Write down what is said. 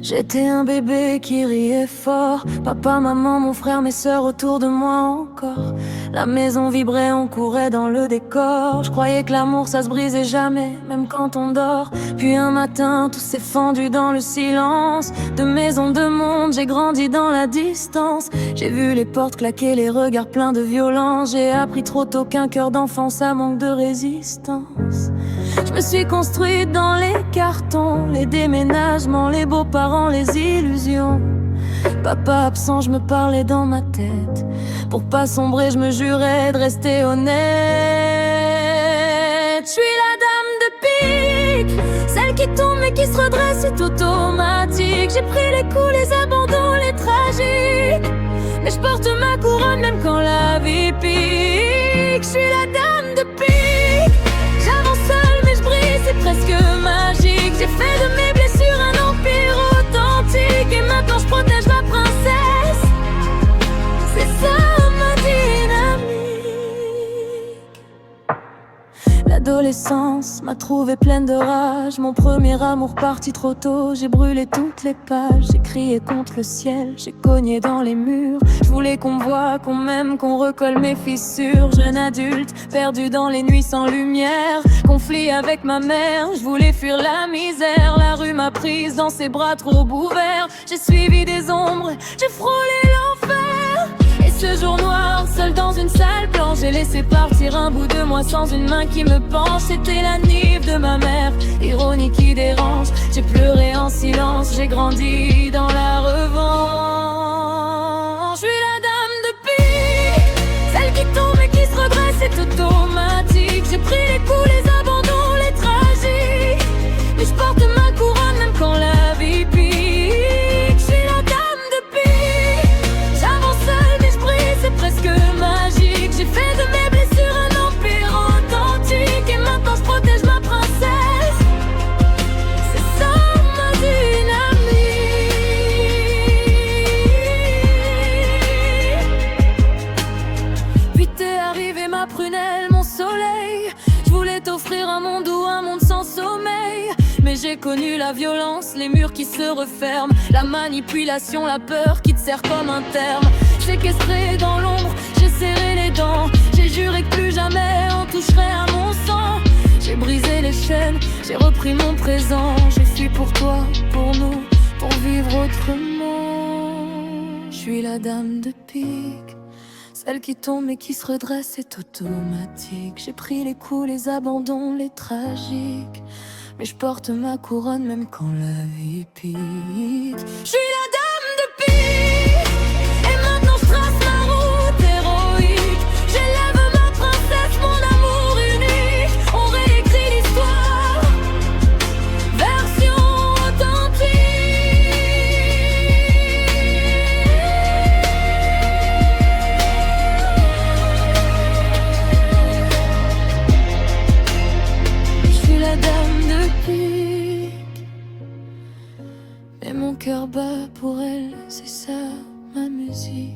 J'étais un bébé qui riait fort. Papa, maman, mon frère, mes sœurs autour de moi encore. La maison vibrait, on courait dans le décor. Je croyais que l'amour ça se brisait jamais, même quand on dort. Puis un matin, tout s'est fendu dans le silence. De maison, de monde, j'ai grandi dans la distance. J'ai vu les portes claquer, les regards pleins de violence. J'ai appris trop tôt qu'un cœur d'enfant ça manque de résistance. Je me suis construite dans les cartons, les déménagements, les beaux-parents, les illusions. Papa absent, je me parlais dans ma tête. Pour pas sombrer, je me jurais de rester honnête. Je suis la dame de pique, celle qui tombe mais qui se redresse, c'est automatique. J'ai pris les coups, les abandons, les tragiques, mais je porte ma couronne même quand la vie pique. Je suis la dame de pique, j'avance seule mais je brille, c'est presque magique. J'ai fait de mes blessures un empire authentique, et maintenant je protège ma princesse. C'est ça ma dynamique. L'adolescence m'a trouvée pleine de rage. Mon premier amour parti trop tôt. J'ai brûlé toutes les pages, j'ai crié contre le ciel, j'ai cogné dans les murs. Je voulais qu'on me voie, qu'on m'aime, qu'on recolle mes fissures. Jeune adulte, perdu dans les nuits sans lumière. Conflit avec ma mère, je voulais fuir la misère. La rue m'a prise dans ses bras trop ouverts. J'ai suivi des ombres, j'ai frôlé l'enfer. Et ce jour noir, seul dans une salle blanche, j'ai laissé partir un bout de moi sans une main qui me penche. C'était la nive de ma mère, ironie qui dérange. J'ai pleuré en silence, j'ai grandi dans la revanche. Je suis la dame de pique, celle qui tombe et qui se redresse, c'est automatique. J'ai pris les coups, les abandons, les tragiques, mais je porte ma couronne même quand la vie pique. Je suis la dame de pique, j'avance seule mais je brille, c'est presque magique. J'ai fait de mes blessures un empire authentique, et maintenant je protège ma princesse. C'est ça ma dynamique. Puis t'es arrivé ma prunelle, mon soleil. Je voulais t'offrir un monde ou un monde sans sommeil, mais j'ai connu la violence, les murs qui se referment, la manipulation, la peur qui te sert comme un terme. Séquestré dans l'ombre, j'ai serré les dents. J'ai juré que plus jamais on toucherait à mon sang. J'ai brisé les chaînes, j'ai repris mon présent. J'ai fui pour toi, pour nous, pour vivre autrement. Je suis la dame de pique, celle qui tombe et qui se redresse, c'est automatique. J'ai pris les coups, les abandons, les tragiques, mais je porte ma couronne même quand la vie pique. Je suis la dame de pique, et maintenant je trace ma route héroïque. J'élève ma princesse, mon amour unique. On réécrit l'histoire, version authentique. Je suis la dame de pique, mais mon cœur bat pour elle, c'est ça ma musique.